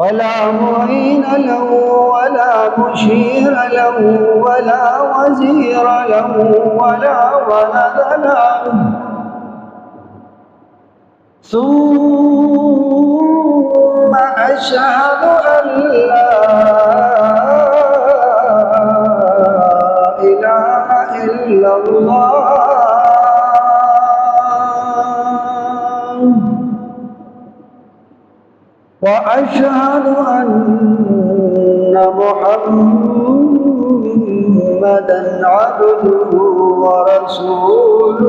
ولا معين له ولا مشير له ولا وزير له ولا ولد له ثم أشهد أن لا إله إلا الله وأشهد أن محمدًا عبده ورسوله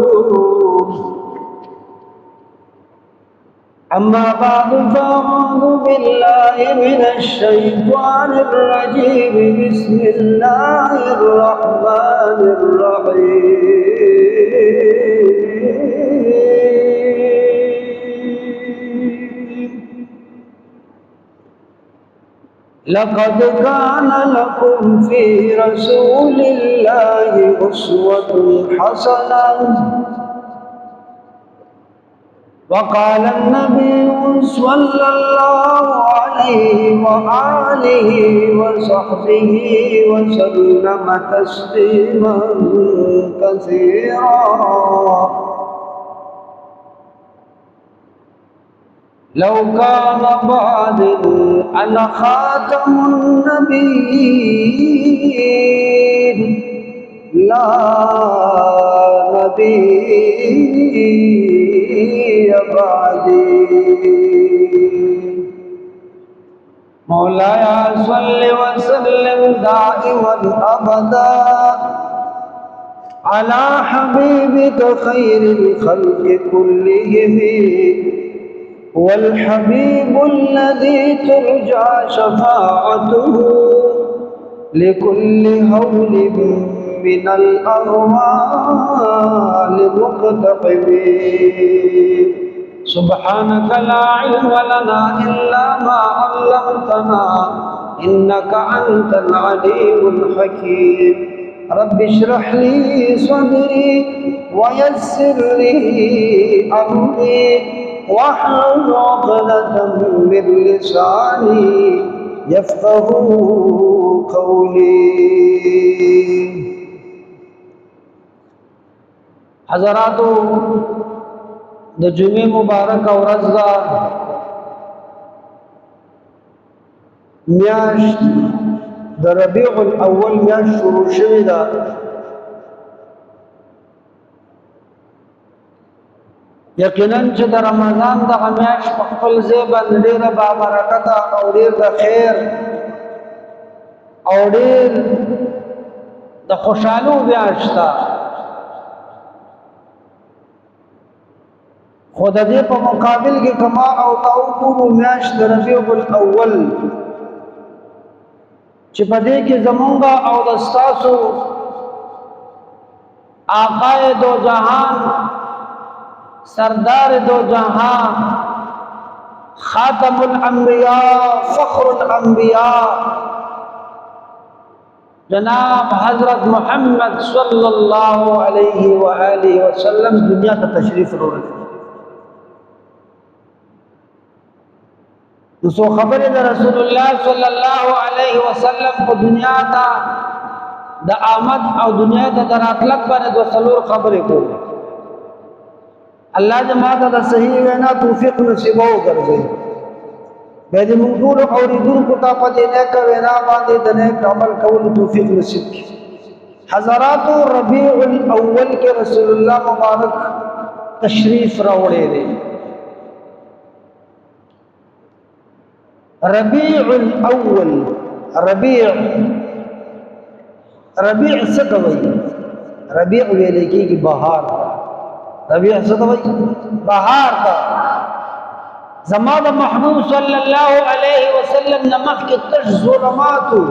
أما بعد فأعوذ بالله من الشيطان الرجيم بسم الله الرحمن الرحيم لقد كان لكم في رسول الله أسوة حسنة وقال النبي صلى الله عليه وآله وصحبه وسلم تسليما كثيرا لو كان بعد أنا خاتم النبيين لا نبي بعدي مولاي صل وسلم دائما أبدا على حبيبك خير الخلق كلهم هو الحبيب الذي ترجى شفاعته لكل هول من الأهوال مقتحمين سبحانك لا علم لنا إلا ما علمتنا إنك أنت العليم الحكيم رب اشرح لي صدري ويسر لي أمري واحلل عقدة من لساني يفقهوا قولي حضراتو د جمعې مبارک ورځ ده میاشت د ربیع الاول میاشت شروع شوې ده یقینا چې د رمضان د میاشت په خپل ځای باندې ډېره بابرکته او ډېر د خیر او ډېر د خوشحالو میاشت ده خود دې په مقابل کې کما او تاوکو میاشت د ربیع الاول چې په دې کې زمونږه او د ستاسو آقای دو جهان سردار دو جہاں خاتم الانبیاء فخر الانبیاء جناب حضرت محمد صلی اللہ علیہ وآلہ وسلم دنیا کا تشریف رو رہے دوسرو خبر ہے رسول اللہ صلی اللہ علیہ وسلم کو دنیا تا دا آمد او دنیا تا دراتلک بانے دو سلور خبریں کو اللہ جماعت دا صحیح وینا توفیق نصیبہ کرزے بیدی مقدور اوریدون کتا پا دینے کا وینا باندے دنے کا عمل کول توفیق نصیب کی حضرات ربیع الاول کے رسول اللہ مبارک تشریف روڑے دے ربیع الاول ربیع سکوئی ربیع ویلے کی بہار ربیع سکوئی بہار تا زمان محبوب صلی اللہ علیہ وسلم نمخ کی تش ظلماتو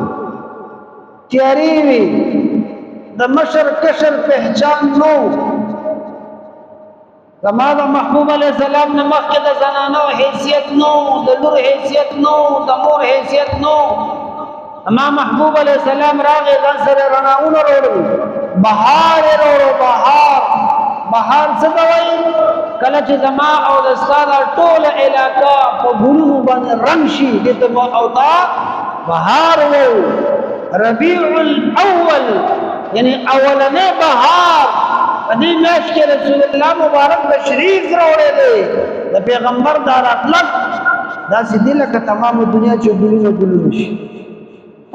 تیاریوی دا مشر کشر پہچان نو زمان محبوب علیہ السلام نمخ کی دا زنانو حیثیت نو دا لور حیثیت نو دا مور حیثیت نو اما محبوب علیہ السلام راغی دن سر رناؤن روڑو بہار روڑو بہار بهار څه ته وایي کله چې زما او د ستا دا ټوله علاقه په ګلونو باندې رنګ شي دې ته به او دا بهار وو ربیع الاول یعنی اولنې بهار په دې میاشت کې رسول الله مبارک تشریف راوړی دی د پیغمبر دا راتلل داسې دی لکه تمامه دنیا چې ګلونه ګلونه شي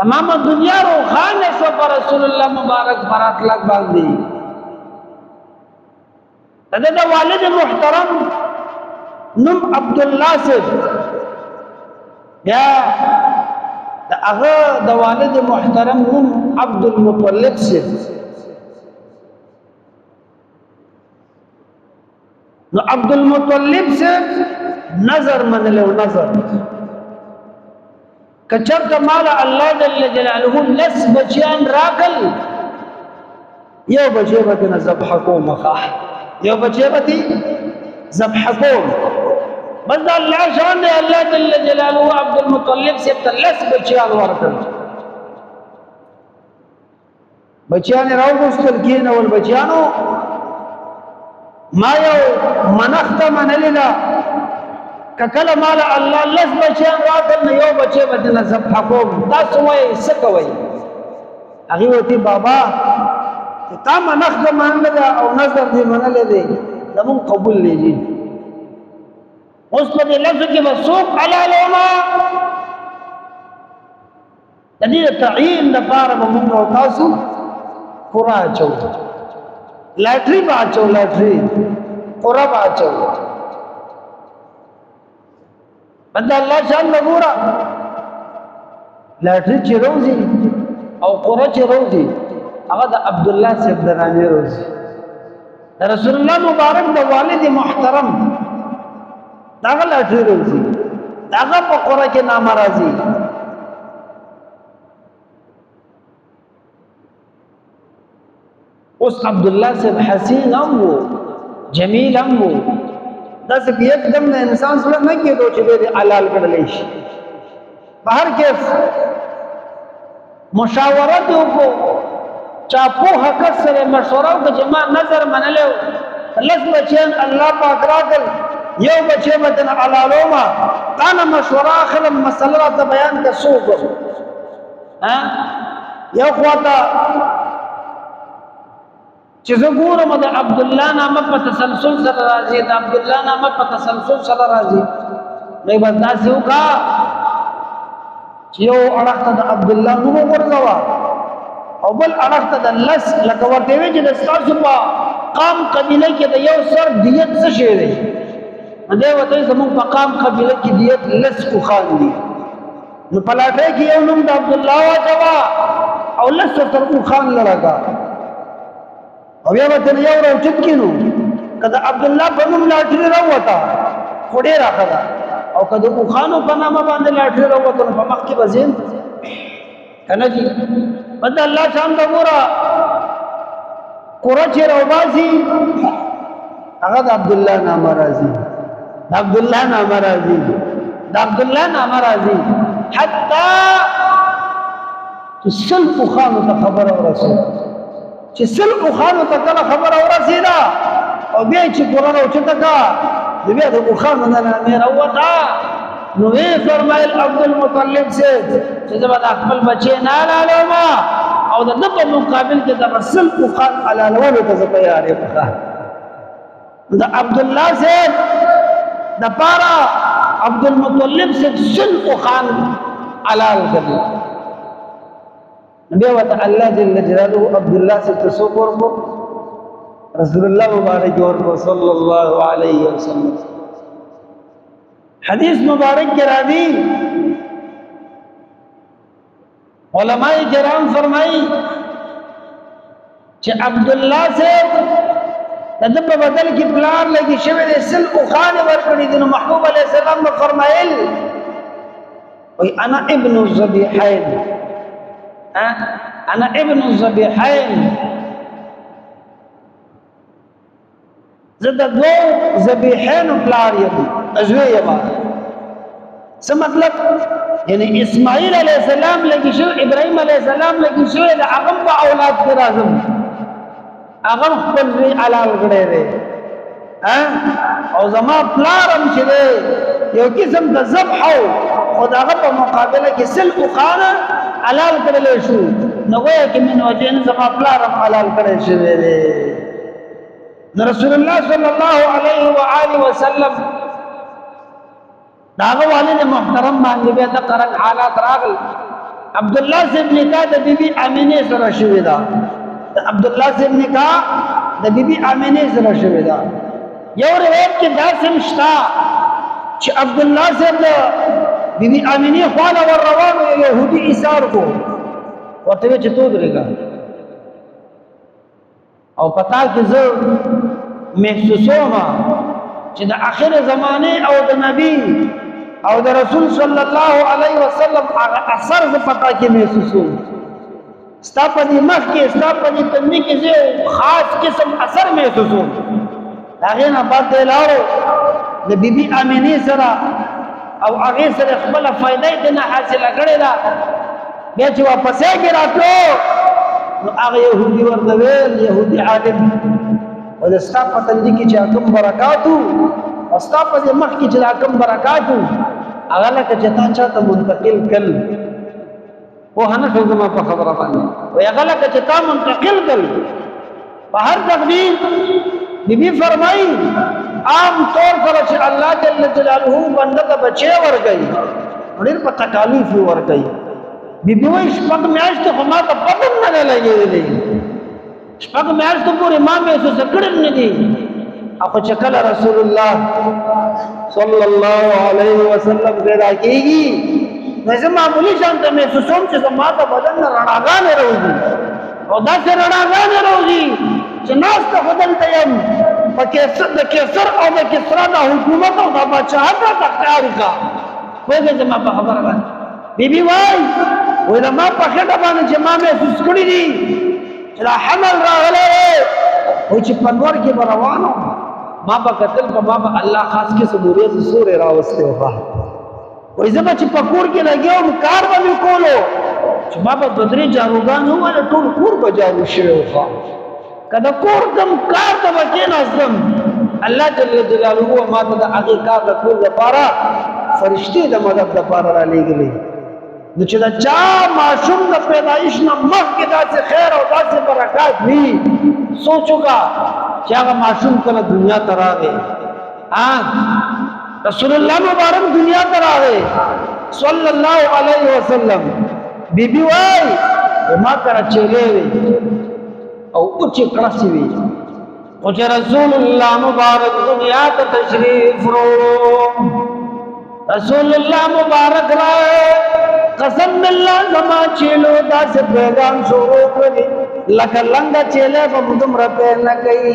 تمامه دنیا روښانه شوه په رسول الله مبارک په راتلل باندې د د والد محترم نوم عبدالله صاحب بیا د هغه د والد محترم نوم عبدالمطلب صاحب نو عبدالمطلب صاحب نظر منلو نظر کچرته مال الله جل جلاله لس بچیان راکل یو بچی به نه ذبح کوم یو بچی به ذبح کوم بس دا الله شان دی الله جل جلاله عبدالمطلب صاحب ته لس بچیان ورکړل بچیان راوغوښتل کېنول بچیانو ما یو منخته منلې ده کله مال الله لس بچیان راکړل نو یو بچی به نه ذبح کوم تاسو وایئ څه کوئ هغې ورته بابا چې تا منخته منلې ده او نظر دې منلې دی زمونږ قبول دی جي اوس په دې لفظ کې به څوک حلالومه د دې د تعیین دپاره به مونږ او تاسو قرعه اچو لاټري به اچو لاټري قرعه به اچو بنده الله شان به ګوره لاټري چې روزي او قرعه چې روزي هغه د عبدالله صاحب د نامې روزي د رسول الله مبارک د والد محترم داغه لاټري روزي داغه په قرعه کې نامه راځي اوس عبدالله صاحب حسین هم وو جمیل هم وو داسې کې یکدم د انسان سره نه کېدو چې دی حلال کړلی شي په هر کیف مشاورت یې وکړو چا پوهه کس سره مشوره وکړه چې ما نظر منلی و لس بچیان الله پاک راکړل یو بچی به ترنه حلالومه تا نه مشوره اخلم مسله راته بیان که څه وکړم یو خواته چې زه ګورم د عبدالله نامه په تسلسل سره راځي د عبدالله نامه په تسلسل سره راځي نو بس داسې وکړه چې یو اړخ ته د عبدالله نوم وغورځوه او بل اړخ ته د لس لکه ورته وایي چې د ستاسو په قام قبیله کې د یو سر دیت څه شی دی نو دی ورته وایي زموږ په قام قبیله کې دیت لس اوښان دي نو په لاټۍ کې یو نوم د عبدالله واچوه او لس ورته اوښان لرګه او بیا به ترې یو راوچت کړو که د عبدالله په نوم لاټري راووته خو ډېره ښه ده او که د اوښانو په نامه باندې لاټري راووته نو په مخ کې به ځین که نه جي بس د الله شان ته ګوره قرعه چې راوباسي هغه د عبدالله نامه راځي د عبدالله نامه راځي د عبدالله نامه راځي حتی چې سل اوښانو ته خبره ورسېده چې سل اوښانو ته کله خبره ورسېده او بیا چې قرآن اوچته کړه نو بیا د اوښانو نه نامې راووته نو ویې فرمایل عبدالمطلب صاحب چې زه به د خپل بچی نه حلالومه او د ده په مقابل کې دغه سل اوښان حلالولو ته زه تیار یم د عبدالله صاحب دپاره عبدالمطلب صاحب سل اوښان حلال کړي بیا ورته الله جل جلاله عبدالله صاحب ته څوک ورکړو رسول الله مبارک ورکړو صلی الله علیه وسلم حدیث مبارک کې راځي علماء کرام فرمایي چې عبدالله صاحب د ده په بدل کې پلار لګي شوی دی سل اوښان یې ورکړي دي نو محبوب علیه السلام به فرمایل وایي انا ابن الذبیحین انا ابن الذبیحین زه د دوو ذبیحینو پلار یم زوی یم څه مطلب یعنی اسماعیل علیه السلام لګي شوی ابراهیم علیه السلام لګي شوی د هغه په اولاد کې راځم هغه خپل وی حلال کړی دی او زما پلارم چې دی یو قسم د ذبح او د هغه په مقابله کې سل اوښانه حلال کړلی شو نو گویا کې من وجې نه زما پلارم حلال کړی شوی دی نو رسول الله صلی الله علیه و آله وسلم د هغه والد محترم باندې بیا د قرن حالات راغل عبد الله سے نکاح د بیبي امینه سره شوی دا عبد الله سے نکاح د بیبي امینه سره شوی دا یو روایت کې داسې مشتا چې عبد الله سے د بیبي امینه خواله ور روانو يهودي ایثار کو ورته چې تو درېګا او پتا کې زه محسوسوم چې د اخر زمانه او د نبی او د رسول صلی الله علیه وسلم هغه اثر ز پتا کې محسوسوم ستا په دې مخ کې ستا په دې تندې کې زه خاص قسم اثر محسوسوم هغه نه بعد لاړو د بیبي امینه سره او هغه سره خپل فائدې نه حاصله کړې ده بیا چې واپسې کې راتلو نو هغه يهودي ورته ویل يهودي عالم ولستا په تندې کې چې کوم برکاتو استا په مخ کې چې کوم برکاتو هغه لکه چې تا چاته منتقل کړ او هنه څنګه په خبره باندې وي هغه لکه چې تا منتقل کړ په هر تقدیر نبی فرمایي عام طور پر چې الله جل جلاله بنده ته بچي ورګي ډېر په تکالیف ورګي بیبي وای شپږ میاشتې خو ما ته پته نه لګېدلې شپږ میاشتې پورې ما محسوس کړم نه دي او چې کله رسول الله صلی الله علیه وسلم پیدا کیږي نو زه معمولی شان ته محسوسوم چې ما ته بدن نه رڼاګانې راوځي او داسې رڼاګانې راوځي چې ناس ته بدن ته یم په کیسر او د کسرا د حکومت او د بادشاهت راته ښکاري کا پوهېږې زما په خبره باندې بیبي وای وای دا ما په خټه باندې چې ما محسوس کړي دي چې دا حمل راغلی وای چې په نور کې به روان وم ما به کتل په ما به الله خاص قسم ورېځې سورې راوستې وه وای زه به چې په کور کې لګیا وم کار به مې کولو چې ما به دوه درې جاروګان وویل ټول کور به جارو شوی وه که د کور کوم کار ته به کېناستم الله جل جلاله ما ته د هغې کار د کول دپاره فرشتې د مدد دپاره رالیږلې نو چې د چا ماشوم د پیدایش نه مخکې داسې خیر او داسې برکات وي سوچ وکړه چې هغه ماشوم کله دنیا ته راغی رسول الله مبارک دنیا ته راغی صلی الله علیه وسلم بیبي وای ما کره چیلې وي او اوچې کړسې وي خو چې رسول الله مبارک دنیا ته تشریف وروړو رسول الله مبارک راغی قسم بالله زما چیلو داسې پیغام شروع کړي لکه لنګه چیلې به دومره پیر نه کوي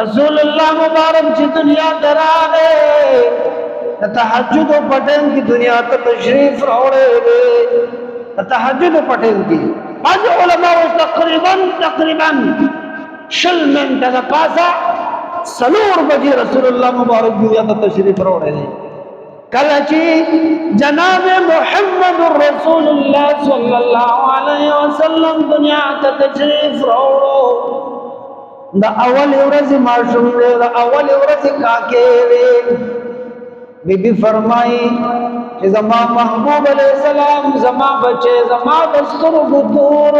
رسول الله مبارک چې دنیا ته راغی د تهجد په ټیم کې دنیا ته تشریف راوړی دی د تهجد په ټیم کې بعض علما تقریبا شل منټه د پاسه څلور بجې رسول الله مبارک دنیا ته تشریف راوړی دی کله چې جناب محمد رسول الله صلی الله علیه وسلم دنیا ته تشریف راوړو د اول ورځې ماشوم دی د اول ورځې کاکې وی بیبي فرمایي چې زما محبوب علیه السلام زما بچې زما د سترګو تور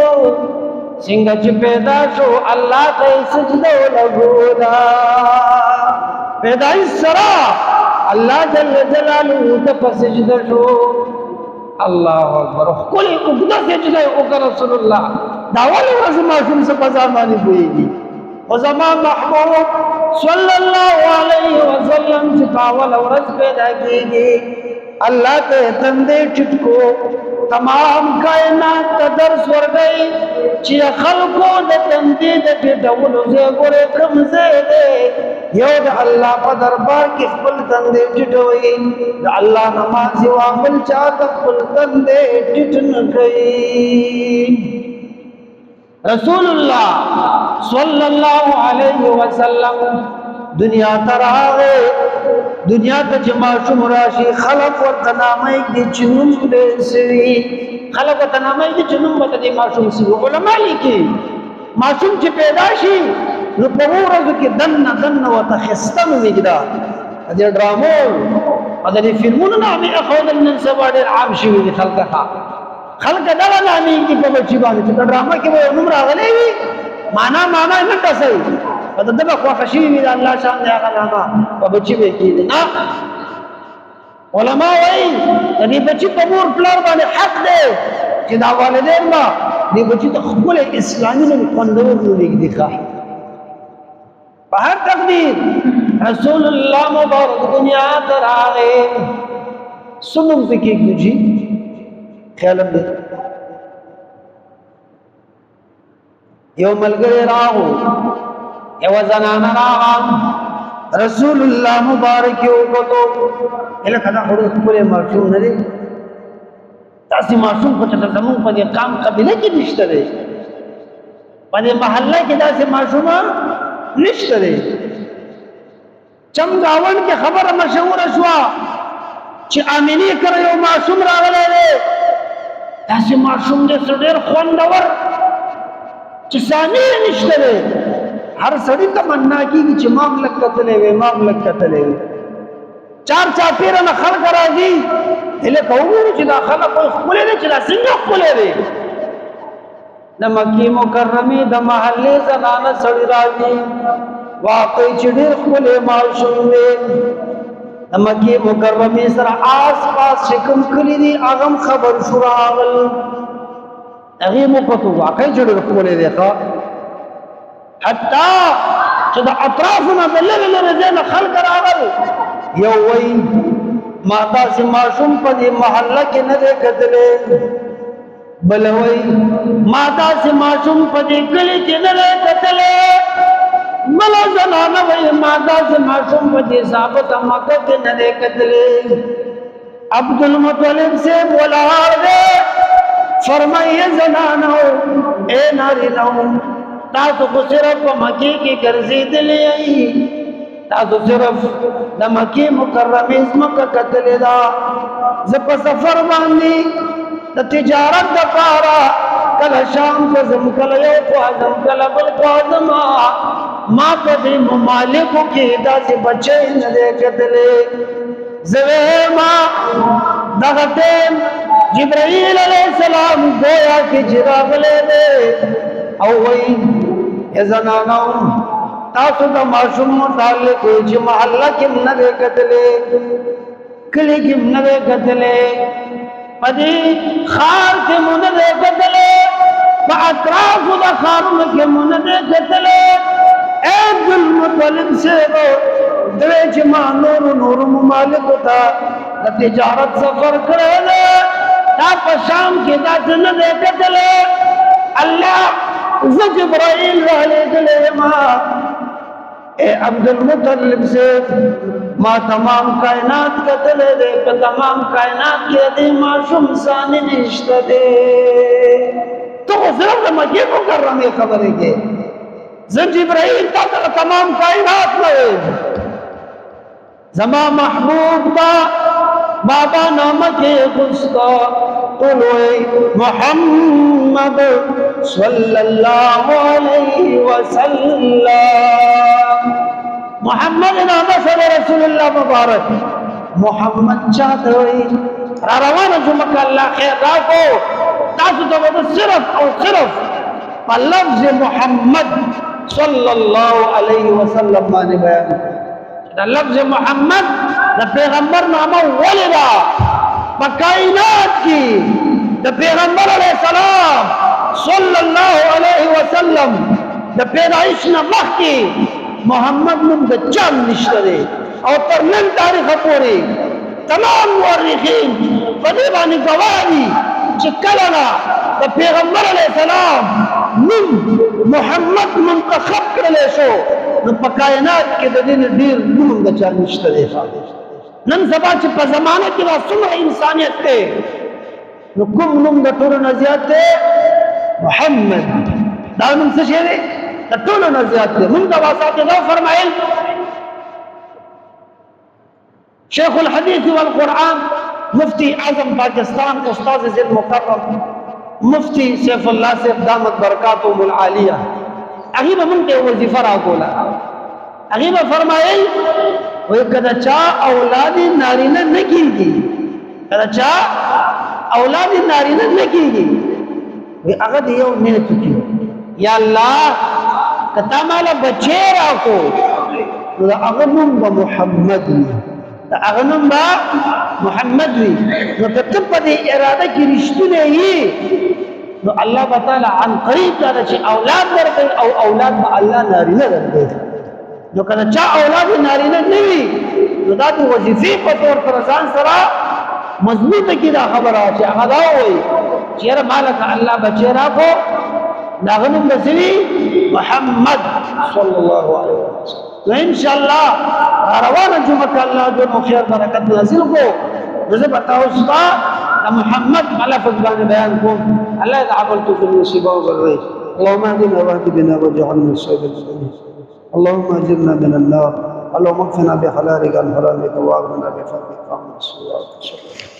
څنګه چې پیدا شو الله ته سجده ولګولا پیدایش سره الله جل جلاله ته په سجده شو الله اکبر کله وګدا سجده وکړ رسول الله دا اول ورځ ماشوم څه په ځان باندې پوهیږي او زما محبوب صلی الله علیه وسلم چې په اول ورځ پیدا کیږي الله ته تندې ټټکو تمام کائنات ته درس ورغی چې خلقو د تندې د ټټولو ځای ګورې کوم ځای دی یو د الله په دربار کې خپل تندې ټټوي د الله نماز یو عمل چا خپل تندې ټټ نه کوي رسول الله صلی الله علیه وسلم دنیا ته راغی دنیا ته چې ماشوم راشي خلق ورته نامه کې چې نوم دې سوي خلق ورته نامه کې چې نوم به دې ماشوم سوي علما لیکي معصوم چې پیدا شي نو په ورځو کې دنه ورته ښایسته نومېږي دا دې ډرامو او د دې فلمونو نامې اخودل نن سبا ډېر عام شوي دي خلک دغه نامېږي په بچي باندې چې په ډرامه کې به یو نوم راغلی وي معنا یې نه ټسوي په ده به خوښه شوي وي د الله شان دی هغه نامه په بچي به یې کېږي نه علما وایي د دې بچي په مور پلار باندې حق دی چې دا والدین به دې بچي ته ښکلی اسلامي نوم خوندور نوم ایږدي ښه په هر تقدیر رسول الله مبارک دنیا ته راغی څه نوم پې کېږدو جي خیالم دی یو ملګری راغو یوه زنانه راغه رسول الله مبارک یې وکتو لکه دا خو ډېر ښکلی ماشوم نه دی داسې ماشوم خو چې زمونږ په دې قام قبیله کې نشته دی په دې محله کې داسې ماشومان نشته دی چمګاون کې خبره مشهوره شوه چې امینې کره یو ماشوم راغلی دی داسې ماشوم دی څه ډېر خوندور چې ثانیې نشته دی هر سړي تمنا کېږي چې ما هم لږ کتلی وی چار چاپېره نه خلک راځي لکه وګورو چې دا خلک وایي ښکلی دی چې دا څنګه ښکلی دی د مکې مکرمې د محلې زنانه سړي راځي واقعي چې ډېر ښکلی ماشوم دی د مکې مکرمې سره آس پاس چې کوم کلي دي هغه هم خبر شو راغل هغې مو کتو واقعي چې ډېر ښکلی دی ښه حتی چې د اطرافو نه د لرې ځای نه خلک راغل یو وایي ما داسې ماشوم په دې محله کې نه دی کتلی بل وایي ما داسې ماشوم په دې کلي کې نه دی کتلی بله زنانه وایي ما داسې ماشوم په دې ثابته مکه کې نه دی کتلی عبدالمطلب صاحب ولاړ دی فرمایي زنانو اے نارینهو تاسو خو صرف په مکې کې ګرځېدلی یئ تاسو صرف د مکې مکرمې ځمکه کتلې ده زه په سفر باندې د تجارت دپاره کله شام ته ځم کله یو خوا ځم کله بل خوا ځم ما په دې ممالکو کې داسې بچی نه دی کتلی زه ویما دغه ټیم جبرائیل علیه السلام گویا کې چې راغلی دی او وایي ای زنانو تاسو د ماشوم متعلق وایي چې محله کې هم نه دی کتلی کلي کې هم نه دی کتلی په دې ښار کې مو نه دی کتلی په اطرافو د ښارونو کې مو نه دی کتلی ای عبدالمطلب صاحب دوی چې ما نورو ممالکو ته د تجارت سفر کړی دی تا په شام کې داسې نه دی کتلی الله زه جبرائیل رالیږلی یم اے عبدالمطلب صاحب ما تمام کائنات کتلی دی په تمام کائنات کې دې ماشوم ثاني نشته دی ته خو صرف د مکې مکرمې خبرې کې زه جبرائیل تا ته تمام کائنات نه ویم زما محبوب تا بابا نامه کې غستا قلوي محمد صلى الله عليه وسلم محمد نام سره رسول الله مبارک محمد چاته وي را روانه جمعه الله خیر راکو تاسو ته صرف او صرف په لفظ محمد صلى الله عليه وسلم باندې بیان دا لفظ محمد د پیغمبر نامه ولدا په کائنات کې د پیغمبر علیه السلام صلی الله علیه وسلم د پیدایش نه مخکې محمد نوم د چا نشته دی او تر نن تاریخه پورې تمام مورخین په دې باندې ګواه دي چې کله نه د پیغمبر علیه السلام نوم محمد منتخب کړلی شو نو په کائنات کې د دې نه ډېر نوم د چا نشته دی نن سبا چې په زمانه کې دا څومره انسانیت دی نو کوم نوم د ټولو نه زیات دی محمد دا نوم څه شی دی د ټولو نه زیات دی موږ د اساتذه فرمایل شیخ الحدیث والقرآن مفتی اعظم پاکستان استاد ذی المکرم مفتی سیف اللہ صاحب دامت برکاتهم العالیہ هغه به مونږ ته وظیفه راکوله هغه به فرمایل وای کله چا اولاد نارینه نه کیږي کله چا اولاد نارینه نه کیږي وی هغه دی یو نیت کی یا الله کته مال بچی راکو نو هغه نوم به محمد وي هغه نوم به محمد وي نو کته په دې اراده کې رښتونه یي نو الله تعالی عن قریب دا چې اولاد درکړي او اولاد به الله نارینه درکړي نو کله چا اولاد نارینه نه وي نو دا د وظیفې په تور سره ځان سره مضبوطه کی دا خبره چې هغه دا وایي چې یاره مالک الله بچی راکو دا غنوم بسوي محمد صلی الله علیه وسلم نو ان شاء الله روانه جمعه الله جو خیر برکت نازل کو زه بتاو ستا محمد لفظ باندې بیان کوم الله دې عمل توفیق نصیب او ګرځي اللهم اهدنا واهد بنا واجعلنا من الصالحين اللهم اجرنا من النار اللهم اكفنا بحلالك عن حرامك واغننا بفضلك عمن سواك